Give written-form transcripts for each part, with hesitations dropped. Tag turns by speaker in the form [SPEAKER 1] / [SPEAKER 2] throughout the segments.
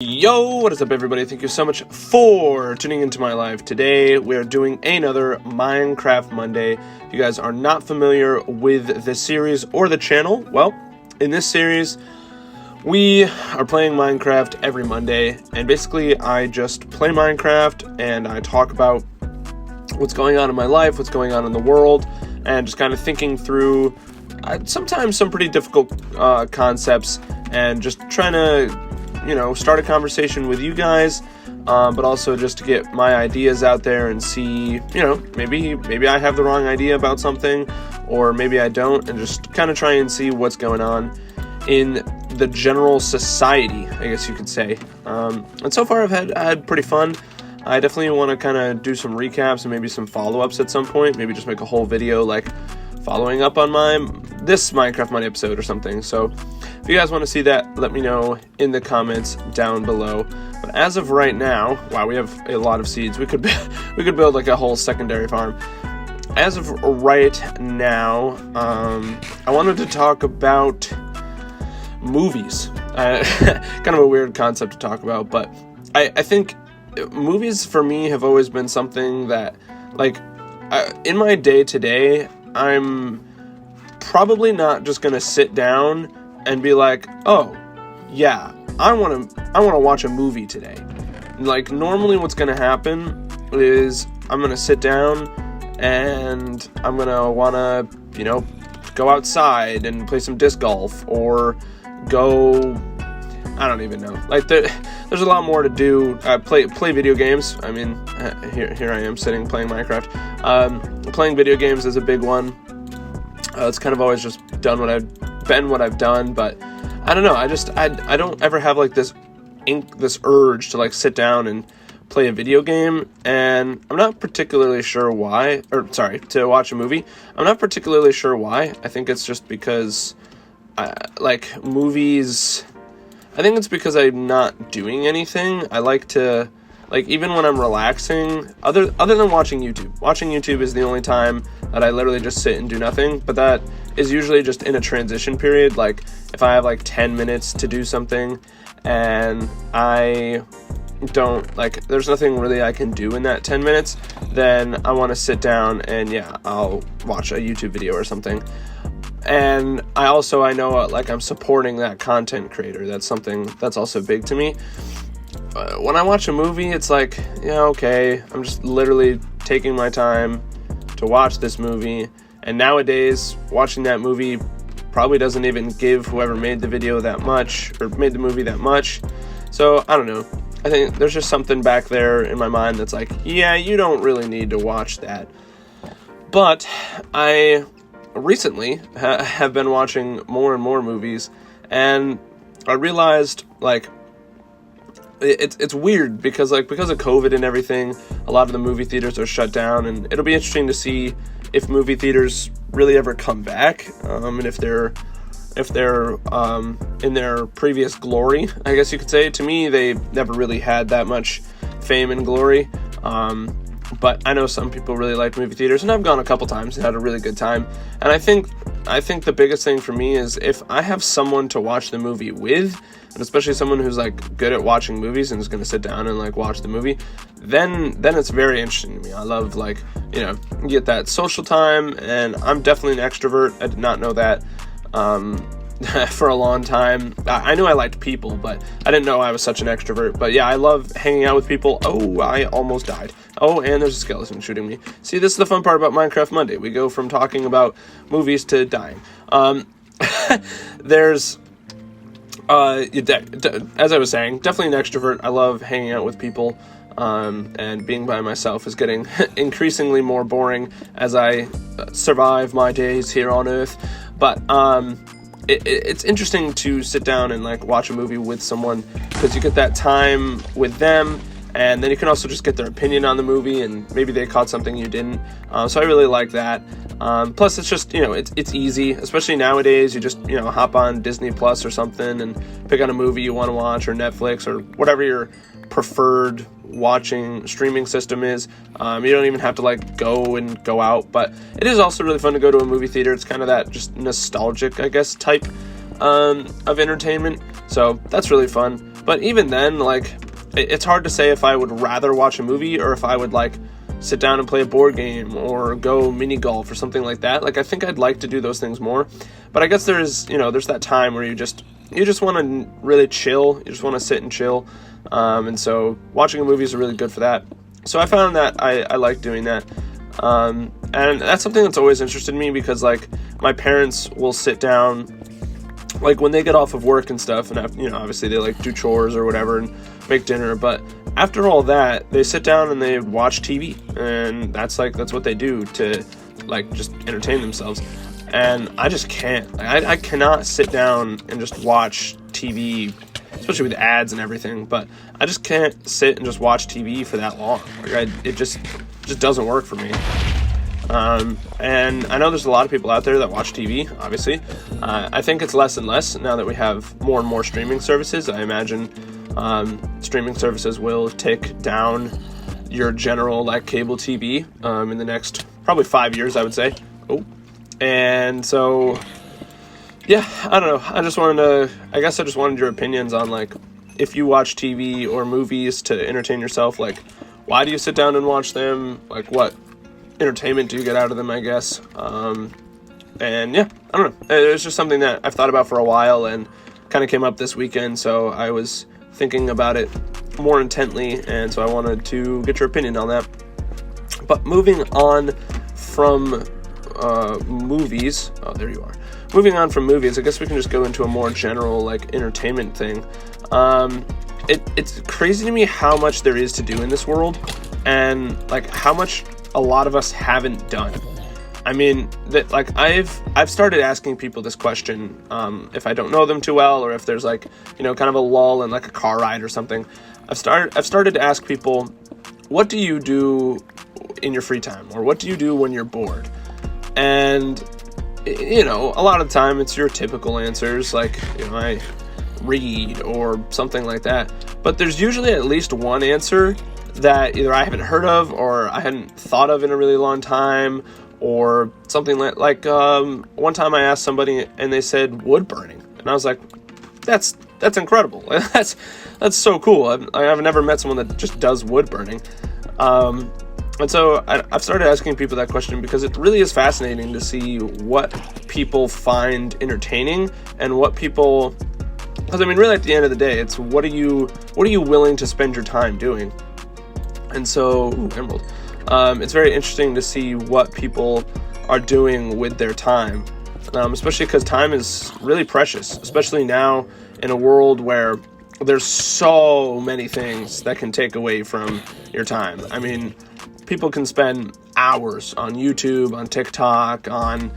[SPEAKER 1] Yo, what is up everybody? Thank you so much for tuning into my live. Today we are doing another Minecraft Monday. If you guys are not familiar with this series or the channel, well, in this series we are playing Minecraft every Monday, and basically I just play Minecraft and I talk about what's going on in my life, what's going on in the world, and just kind of thinking through sometimes some pretty difficult concepts and just trying to start a conversation with you guys, but also just to get my ideas out there and see, maybe I have the wrong idea about something, or maybe I don't, and just kind of try and see what's going on in the general society, I guess you could say. And so far I had pretty fun. I definitely want to kind of do some recaps and maybe some follow-ups at some point, maybe just make a whole video like following up on this Minecraft Monday episode or something. So if you guys want to see that, let me know in the comments down below. But as of right now, wow, we have a lot of seeds. We could build like a whole secondary farm. As of right now, I wanted to talk about movies. Kind of a weird concept to talk about, but I think movies for me have always been something that, like, in my day-to-day, I'm probably not just gonna sit down and be like, oh yeah, I want to watch a movie today. Like, normally what's gonna happen is I'm gonna sit down and I'm gonna wanna go outside and play some disc golf, or go, I don't even know, like there's a lot more to do. Play video games. I mean, here I am sitting playing Minecraft. Playing video games is a big one. It's kind of always just done what I've done, but I don't know. I don't ever have like this urge to like sit down and play a video game, and I'm not particularly sure why. To watch a movie. I'm not particularly sure why. I think it's just because, movies. I think it's because I'm not doing anything. I like to, even when I'm relaxing, other than watching YouTube. Watching YouTube is the only time that I literally just sit and do nothing, but that is usually just in a transition period. Like, if I have 10 minutes to do something and I don't, there's nothing really I can do in that 10 minutes, then I want to sit down and I'll watch a YouTube video or something. And I know I'm supporting that content creator. That's something that's also big to me. When I watch a movie, it's like, okay, I'm just literally taking my time to watch this movie. And nowadays, watching that movie probably doesn't even give whoever made the video that much, or made the movie that much. So, I don't know. I think there's just something back there in my mind that's like, yeah, you don't really need to watch that. But I recently have been watching more and more movies, and I realized, it's weird because of COVID and everything, a lot of the movie theaters are shut down, and it'll be interesting to see if movie theaters really ever come back, and if they're in their previous glory, I guess you could say. To me, they never really had that much fame and glory, but I know some people really like movie theaters, and I've gone a couple times and had a really good time. And I think the biggest thing for me is if I have someone to watch the movie with, and especially someone who's good at watching movies and is going to sit down and watch the movie, then it's very interesting to me. I love get that social time, and I'm definitely an extrovert. I did not know that for a long time. I knew I liked people, but I didn't know I was such an extrovert. But yeah, I love hanging out with people. Oh, I almost died. Oh, and there's a skeleton shooting me. See, this is the fun part about Minecraft Monday. We go from talking about movies to dying. There's, as I was saying, definitely an extrovert. I love hanging out with people, and being by myself is getting increasingly more boring as I survive my days here on Earth. But it's interesting to sit down and watch a movie with someone, because you get that time with them, and then you can also just get their opinion on the movie, and maybe they caught something you didn't. So I really like that. Plus, it's just, it's easy, especially nowadays. You just, hop on Disney Plus or something and pick out a movie you want to watch, or Netflix, or whatever your preferred watching streaming system is. You don't even have to go out, but it is also really fun to go to a movie theater. It's kind of that just nostalgic, I guess, type of entertainment. So that's really fun. But even then, like, it's hard to say if I would rather watch a movie or if I would, like, sit down and play a board game or go mini golf or something like that. Like, I think I'd like to do those things more. But I guess there's that time where you just want to really chill. You just want to sit and chill. And so watching a movie is really good for that. So I found that I like doing that. And that's something that's always interested me because, like, my parents will sit down, like, when they get off of work and stuff, and, obviously they, like, do chores or whatever and make dinner, but after all that, they sit down and they watch TV, and that's what they do to, like, just entertain themselves. And I just can't. Like, I cannot sit down and just watch TV, especially with ads and everything, but I just can't sit and just watch TV for that long. Like, it just doesn't work for me. And I know there's a lot of people out there that watch TV, obviously. I think it's less and less now that we have more and more streaming services. I imagine streaming services will take down your general, like, cable TV in the next probably 5 years, I would say. And so, yeah, I don't know. I just wanted your opinions on, like, if you watch TV or movies to entertain yourself, like, why do you sit down and watch them? Like, what entertainment do you get out of them, I guess? And yeah, I don't know. It's just something that I've thought about for a while and kind of came up this weekend, so I was thinking about it more intently, and so I wanted to get your opinion on that. But moving on from movies, there you are. Moving on from movies, I guess we can just go into a more general, like, entertainment thing. It's crazy to me how much there is to do in this world, and, like, how much a lot of us haven't done. I mean, that, like, I've started asking people this question, if I don't know them too well, or if there's, like, kind of a lull in, like, a car ride or something. I've started to ask people, what do you do in your free time, or what do you do when you're bored? And a lot of the time it's your typical answers, like, I read or something like that. But there's usually at least one answer that either I haven't heard of or I hadn't thought of in a really long time, or something like one time I asked somebody and they said wood burning, and I was like, that's incredible. That's so cool. I've never met someone that just does wood burning. And so I've started asking people that question because it really is fascinating to see what people find entertaining and what people, because I mean, really at the end of the day, it's what are you willing to spend your time doing? And so, emerald. It's very interesting to see what people are doing with their time, especially because time is really precious, especially now in a world where there's so many things that can take away from your time. I mean, people can spend hours on YouTube, on TikTok, on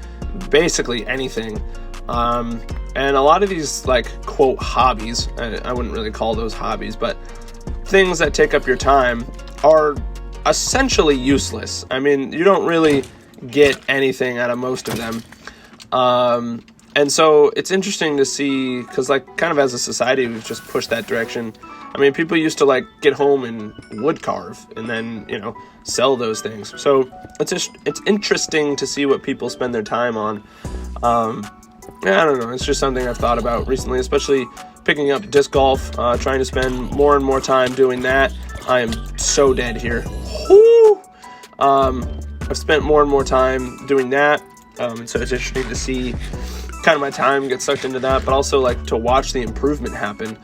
[SPEAKER 1] basically anything. And a lot of these, like, quote, hobbies, I wouldn't really call those hobbies, but things that take up your time are essentially useless. I mean, you don't really get anything out of most of them. And so it's interesting to see, because, like, kind of as a society, we've just pushed that direction. I mean, people used to, like, get home and wood carve and then, sell those things. So it's interesting to see what people spend their time on. I don't know. It's just something I've thought about recently, especially picking up disc golf, trying to spend more and more time doing that. I am so dead here. Woo! I've spent more and more time doing that. And so it's interesting to see kind of my time get sucked into that, but also, like, to watch the improvement happen.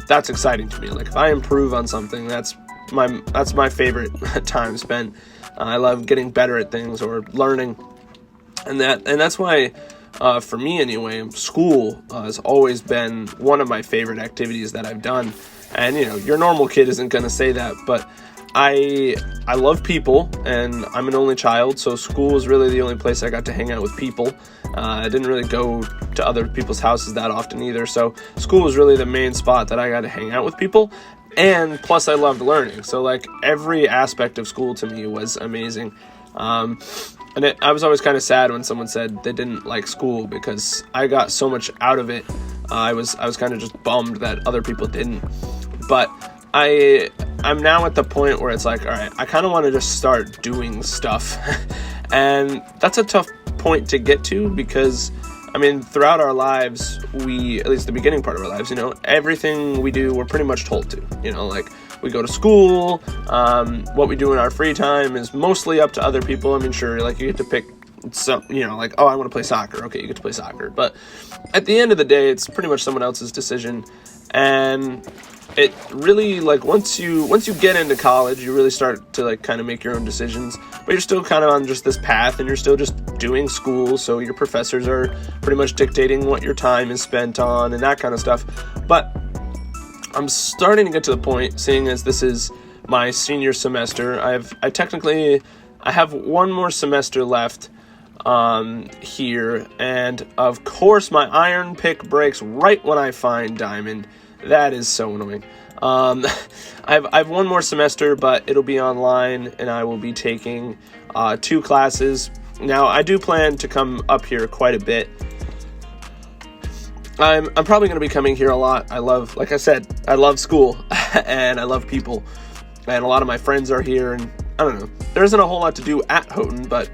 [SPEAKER 1] That's exciting to me. Like, if I improve on something, that's my favorite time spent. I love getting better at things or learning, and that's why, for me anyway, school has always been one of my favorite activities that I've done. And your normal kid isn't going to say that, but I love people, and I'm an only child, so school was really the only place I got to hang out with people. I didn't really go to other people's houses that often either, so school was really the main spot that I got to hang out with people, and plus I loved learning, so, like, every aspect of school to me was amazing. I was always kind of sad when someone said they didn't like school, because I got so much out of it. I was kind of just bummed that other people didn't, but I'm now at the point where it's like, all right, I kind of want to just start doing stuff. And that's a tough point to get to, because I mean, throughout our lives, at least the beginning part of our lives, everything we do, we're pretty much told to, like we go to school, what we do in our free time is mostly up to other people. I mean, sure, like you get to pick some, like, oh, I want to play soccer. Okay, you get to play soccer. But at the end of the day, it's pretty much someone else's decision. And it really, like, once you get into college, you really start to, like, kind of make your own decisions, but you're still kind of on just this path, and you're still just doing school, so your professors are pretty much dictating what your time is spent on and that kind of stuff. But I'm starting to get to the point, seeing as this is my senior semester, I have one more semester left here, and of course my iron pick breaks right when I find diamond. That is so annoying. I've one more semester, but it'll be online, and I will be taking 2 classes. Now, I do plan to come up here quite a bit. I'm probably going to be coming here a lot. Like I said, I love school, and I love people, and a lot of my friends are here, and I don't know. There isn't a whole lot to do at Houghton, but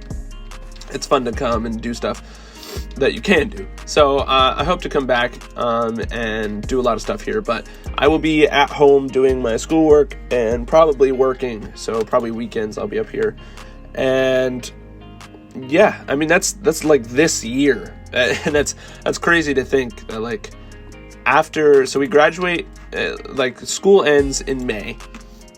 [SPEAKER 1] it's fun to come and do stuff that you can do. So I hope to come back and do a lot of stuff here, but I will be at home doing my schoolwork and probably working, so probably weekends I'll be up here. And yeah, I mean that's like this year, and that's crazy to think that, like, so we graduate, like school ends in May,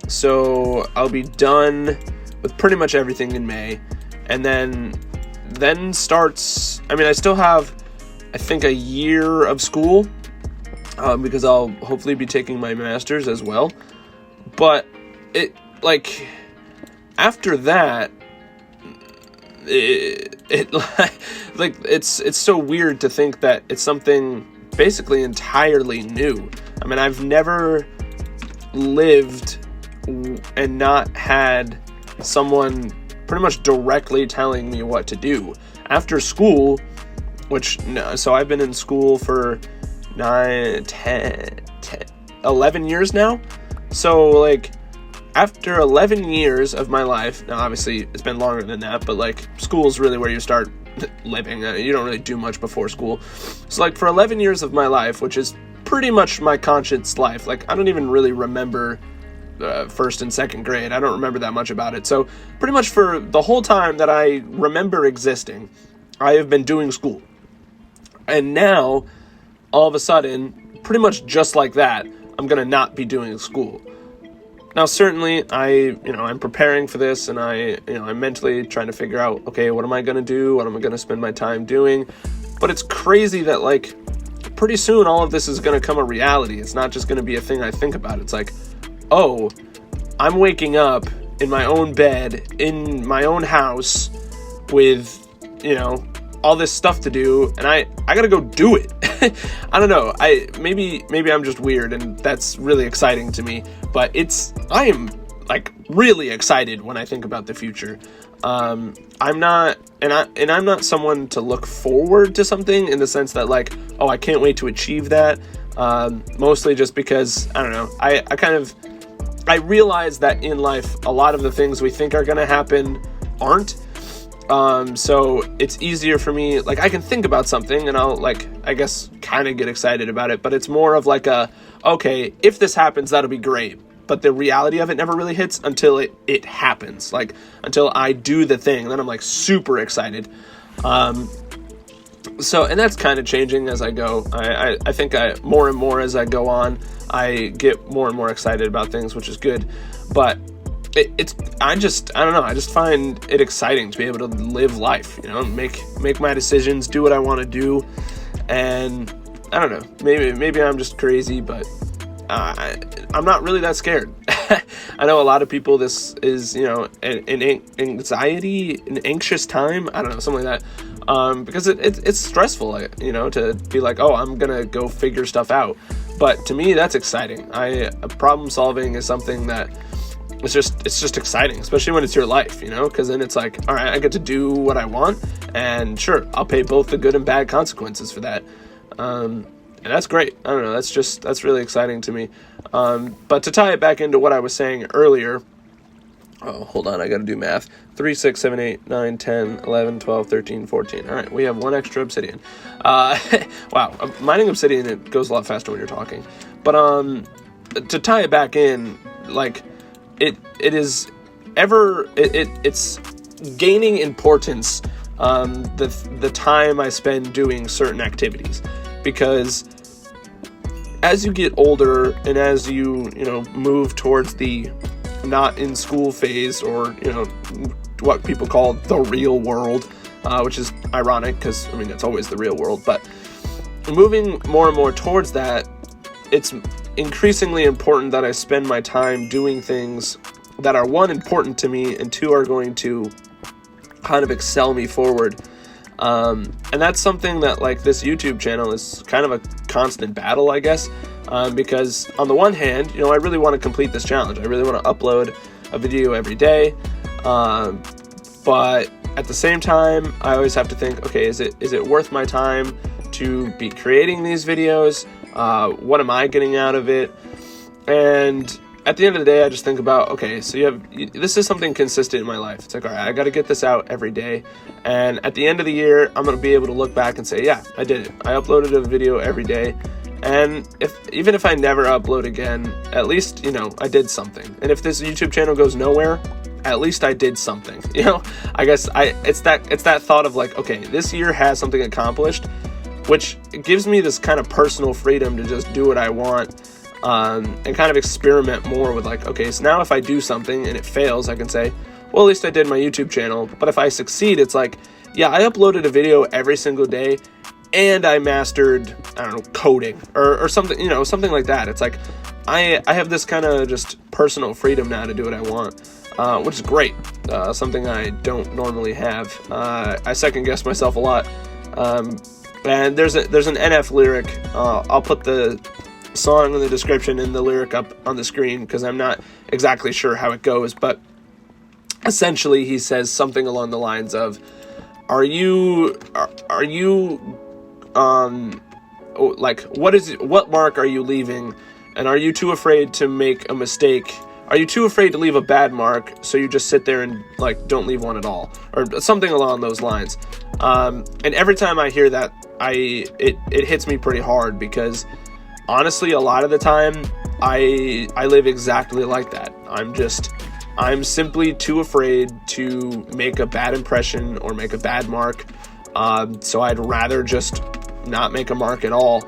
[SPEAKER 1] so I'll be done with pretty much everything in May, and then starts, I mean, I still have, I think, a year of school, because I'll hopefully be taking my master's as well, but after that, it's so weird to think that it's something basically entirely new. I mean, I've never lived and not had someone pretty much directly telling me what to do. After school, so I've been in school for 11 years now. So, like, after 11 years of my life, now obviously it's been longer than that, but, like, school's really where you start living. You don't really do much before school. So, like, for 11 years of my life, which is pretty much my conscious life, like, I don't even really remember first and second grade. I don't remember that much about it. So pretty much for the whole time that I remember existing, I have been doing school. And now, all of a sudden, pretty much just like that, I'm going to not be doing school. Now, certainly, I'm preparing for this, and I'm mentally trying to figure out, okay, what am I going to do? What am I going to spend my time doing? But it's crazy that, like, pretty soon all of this is going to come a reality. It's not just going to be a thing I think about. It's like, oh, I'm waking up in my own bed, in my own house, with, all this stuff to do, and I gotta go do it. I don't know, maybe I'm just weird, and that's really exciting to me, but I am, like, really excited when I think about the future. I'm not someone to look forward to something in the sense that, like, oh, I can't wait to achieve that, mostly just because, I don't know, I realize that in life, a lot of the things we think are going to happen aren't. So it's easier for me, like, I can think about something and I'll, like, I guess, kind of get excited about it, but it's more of like okay, if this happens, that'll be great. But the reality of it never really hits until it happens, like, until I do the thing, then I'm, like, super excited. So, and that's kind of changing as I go. I think more and more as I go on, I get more and more excited about things, which is good. But I don't know, I just find it exciting to be able to live life, make my decisions, do what I want to do. And I don't know, maybe I'm just crazy, but I'm not really that scared. I know a lot of people, this is, an anxiety, an anxious time, I don't know, something like that, because it's stressful, to be like, oh, I'm gonna go figure stuff out. But to me, that's exciting. Problem solving is something that it's just exciting, especially when it's your life, because then it's like, all right, I get to do what I want, and sure, I'll pay both the good and bad consequences for that. And that's great. I don't know, that's really exciting to me. But to tie it back into what I was saying earlier, Oh, hold on, I gotta do math. 3, 6, 7, 8, 9, 10, 11, 12, 13, 14. All right, we have 1 extra obsidian. Wow, mining obsidian, it goes a lot faster when you're talking. But to tie it back in, like, it's gaining importance, the time I spend doing certain activities, because as you get older and as you move towards the not in school phase, or what people call the real world, which is ironic because I mean it's always the real world, but moving more and more towards that, it's increasingly important that I spend my time doing things that are, 1, important to me, and 2, are going to kind of excel me forward. And that's something that, like, this YouTube channel is kind of a constant battle, I guess, because on the one hand, I really want to complete this challenge. I really want to upload a video every day, but at the same time, I always have to think, okay, is it worth my time to be creating these videos? What am I getting out of it? And at the end of the day, I just think about, okay, so this is something consistent in my life. It's like, all right, I got to get this out every day. And at the end of the year, I'm going to be able to look back and say, yeah, I did it. I uploaded a video every day. And even if I never upload again, at least, I did something. And if this YouTube channel goes nowhere, at least I did something. I guess it's that thought of like, okay, this year has something accomplished, which gives me this kind of personal freedom to just do what I want. And kind of experiment more with like, okay, so now if I do something and it fails, I can say, well, at least I did my YouTube channel. But if I succeed, it's like, yeah, I uploaded a video every single day and I mastered, I don't know, coding or something, something like that. It's like, I have this kind of just personal freedom now to do what I want, which is great. Something I don't normally have. I second guess myself a lot. And there's an NF lyric. I'll put the song in the description and the lyric up on the screen because I'm not exactly sure how it goes, but essentially he says something along the lines of, what mark are you leaving, and are you too afraid to make a mistake? Are you too afraid to leave a bad mark, so you just sit there and like don't leave one at all, or something along those lines? And every time I hear that, it hits me pretty hard, because honestly, a lot of the time, I live exactly like that. I'm simply too afraid to make a bad impression or make a bad mark. So I'd rather just not make a mark at all.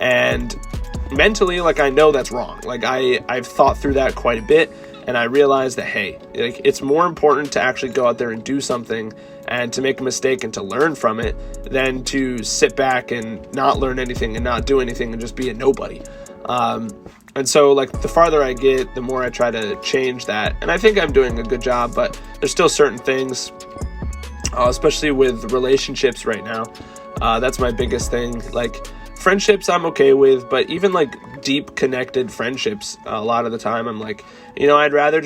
[SPEAKER 1] And mentally, like, I know that's wrong. Like, I've thought through that quite a bit, and I realized that, hey, like, it's more important to actually go out there and do something and to make a mistake and to learn from it than to sit back and not learn anything and not do anything and just be a nobody. And so, like, the farther I get, the more I try to change that. And I think I'm doing a good job, but there's still certain things, especially with relationships right now. That's my biggest thing. Like, friendships I'm okay with, but even like deep connected friendships, a lot of the time I'm like, I'd rather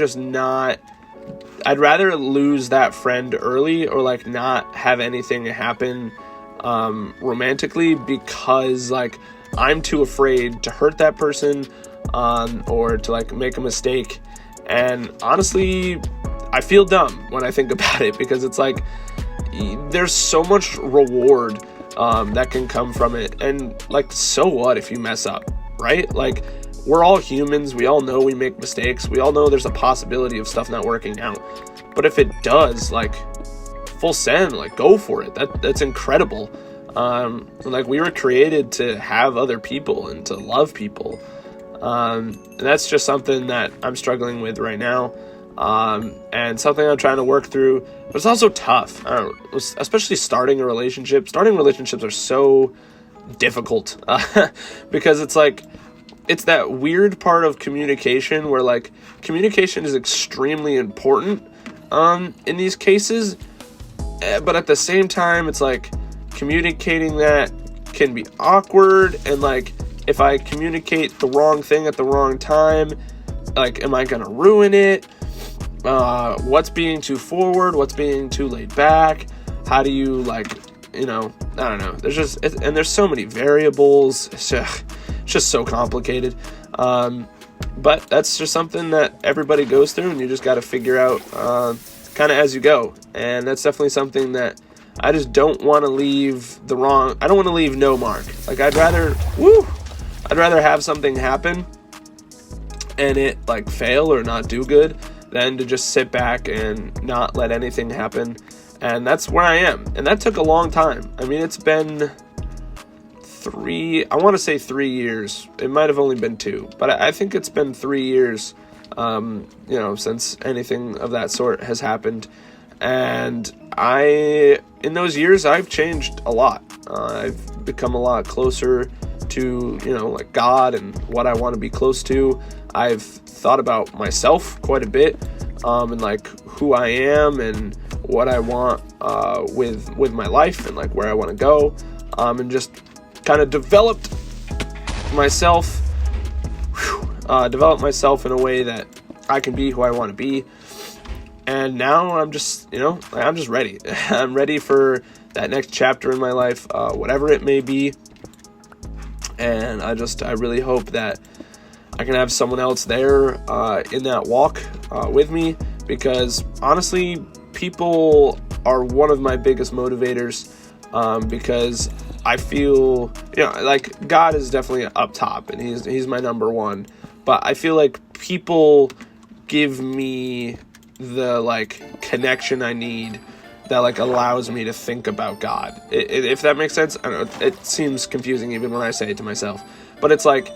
[SPEAKER 1] lose that friend early, or like not have anything happen romantically, because like I'm too afraid to hurt that person, or to like make a mistake. And honestly, I feel dumb when I think about it, because it's like there's so much reward that can come from it. And like, so what if you mess up, right? Like, we're all humans. We all know we make mistakes. We all know there's a possibility of stuff not working out. But if it does, like, full send, like, go for it. That's incredible. Like, we were created to have other people and to love people. And that's just something that I'm struggling with right now. And something I'm trying to work through, but it's also tough. I don't know, especially starting a relationship. Starting relationships are so difficult, because it's like, it's that weird part of communication where like communication is extremely important, in these cases. But at the same time, it's like communicating that can be awkward. And like, if I communicate the wrong thing at the wrong time, like, am I going to ruin it? What's being too forward? What's being too laid back? How do you, like, I don't know. There's so many variables. It's just so complicated. But that's just something that everybody goes through, and you just got to figure out kind of as you go. And that's definitely something that I just don't want to leave I don't want to leave no mark. Like, I'd rather have something happen and it like fail or not do good than to just sit back and not let anything happen. And that's where I am. And that took a long time. I mean, it's been I want to say 3 years. It might have only been 2, but I think it's been 3 years, since anything of that sort has happened. And in those years, I've changed a lot. I've become a lot closer to, like God and what I want to be close to. I've thought about myself quite a bit, and like who I am and what I want with my life and like where I want to go, and just kind of developed myself in a way that I can be who I want to be. And now I'm just ready. I'm ready for that next chapter in my life, whatever it may be. And I really hope that I can have someone else there in that walk with me, because honestly, people are one of my biggest motivators, because I feel, like God is definitely up top and he's my number one, but I feel like people give me the like connection I need that like allows me to think about God. If that makes sense. I don't know, it seems confusing even when I say it to myself, but it's like,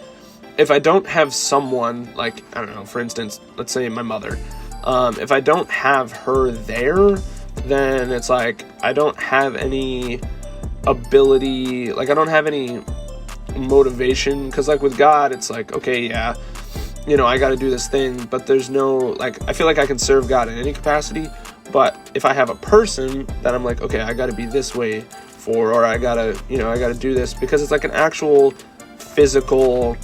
[SPEAKER 1] if I don't have someone, like, I don't know, for instance, let's say my mother, if I don't have her there, then it's like I don't have any ability, like I don't have any motivation, because like with God, it's like, okay, yeah, I got to do this thing, but there's no, like, I feel like I can serve God in any capacity, but if I have a person that I'm like, okay, I got to be this way for, or I got to do this, because it's like an actual physical,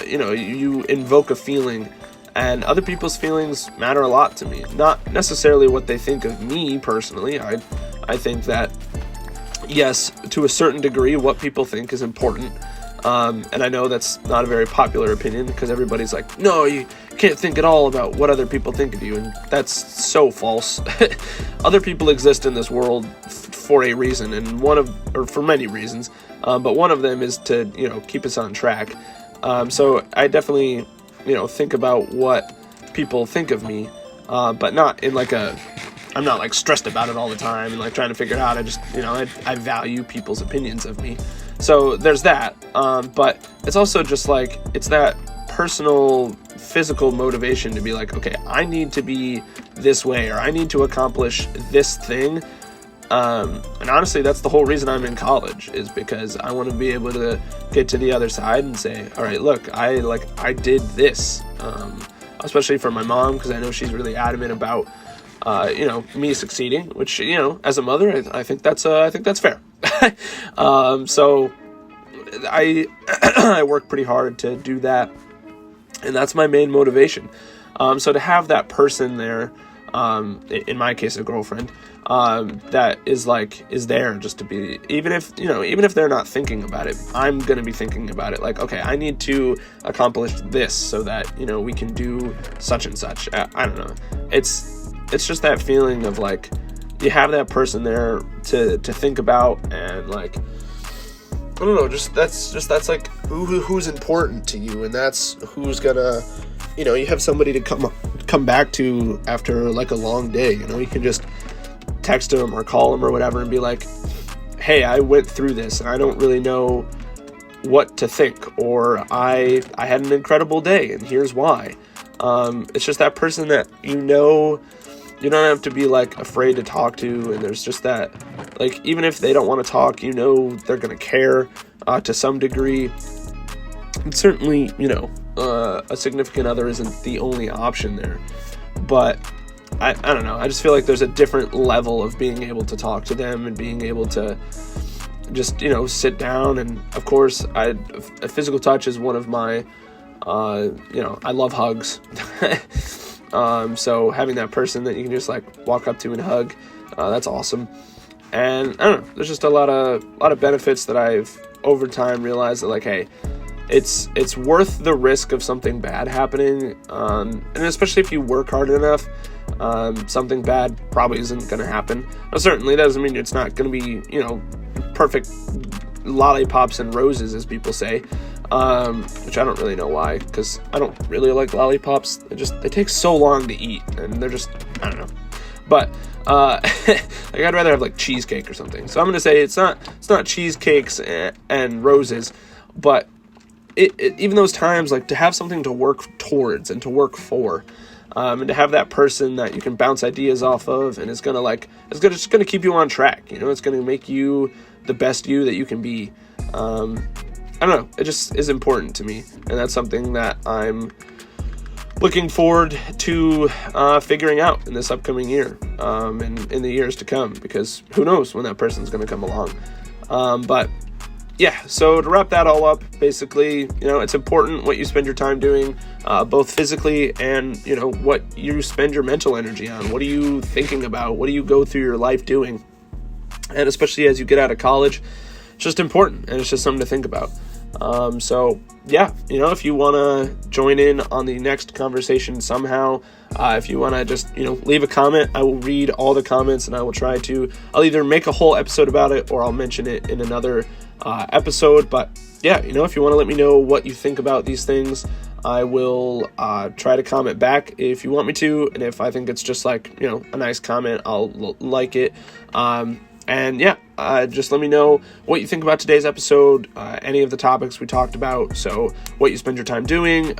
[SPEAKER 1] you invoke a feeling, and other people's feelings matter a lot to me. Not necessarily what they think of me personally. I think that, yes, to a certain degree, what people think is important. And I know that's not a very popular opinion, because everybody's like, no, you can't think at all about what other people think of you. And that's so false. Other people exist in this world for a reason, and for many reasons. But one of them is to, keep us on track. So I definitely, think about what people think of me, but not in like I'm not like stressed about it all the time and like trying to figure it out. I just, I value people's opinions of me. So there's that. But it's also just like, it's that personal, physical motivation to be like, okay, I need to be this way, or I need to accomplish this thing. And honestly, that's the whole reason I'm in college, is because I want to be able to get to the other side and say, all right, look, I did this, especially for my mom, because I know she's really adamant about, me succeeding, which, as a mother, I think that's fair. So I work pretty hard to do that, and that's my main motivation. So to have that person there, in my case, a girlfriend, that is there just to be, even if they're not thinking about it, I'm going to be thinking about it. Like, okay, I need to accomplish this so that, we can do such and such. I don't know. It's just that feeling of like, you have that person there to think about, and like, I don't know, that's like who's important to you, and that's who's gonna, you have somebody to come back to after like a long day. You can just text them or call them or whatever and be like, hey, I went through this and I don't really know what to think, or I had an incredible day and here's why. It's just that person that you don't have to be like afraid to talk to, and there's just that, like, even if they don't want to talk, they're gonna care to some degree. And certainly, a significant other isn't the only option there, but I don't know, I just feel like there's a different level of being able to talk to them and being able to just, sit down. And of course, a physical touch is one of my, I love hugs. So having that person that you can just like walk up to and hug, that's awesome. And I don't know, there's just a lot of benefits that I've over time realized that, like, hey, it's worth the risk of something bad happening, and especially if you work hard enough, something bad probably isn't going to happen. Now, certainly that doesn't mean it's not going to be, perfect lollipops and roses, as people say, which I don't really know why, because I don't really like lollipops. They take so long to eat, and they're just, I don't know. But like, I'd rather have like cheesecake or something. So I'm gonna say it's not cheesecakes and roses, but even those times, like, to have something to work towards and to work for, and to have that person that you can bounce ideas off of, and it's just gonna keep you on track. It's gonna make you the best you that you can be. I don't know. It just is important to me, and that's something that I'm looking forward to figuring out in this upcoming year, and in the years to come, because who knows when that person's going to come along. But yeah, so to wrap that all up, basically, it's important what you spend your time doing, both physically and, what you spend your mental energy on. What are you thinking about? What do you go through your life doing? And especially as you get out of college, it's just important, and it's just something to think about. So yeah, if you want to join in on the next conversation somehow, if you want to just, leave a comment, I will read all the comments, and I'll either make a whole episode about it, or I'll mention it in another episode. But yeah, if you want to let me know what you think about these things, I will try to comment back if you want me to. And if I think it's just like, a nice comment, I'll like it. And yeah, just let me know what you think about today's episode, any of the topics we talked about. So what you spend your time doing,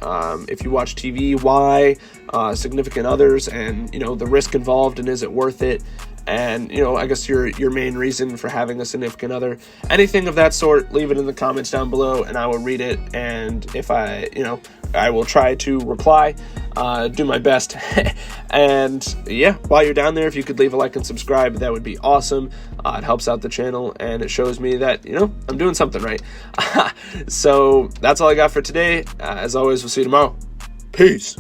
[SPEAKER 1] if you watch TV, why, significant others, and, the risk involved, and is it worth it? And, I guess your main reason for having a significant other, anything of that sort, leave it in the comments down below, and I will read it. And if I will try to reply, do my best. And yeah, while you're down there, if you could leave a like and subscribe, that would be awesome. It helps out the channel, and it shows me that, I'm doing something right. So that's all I got for today. As always, we'll see you tomorrow. Peace.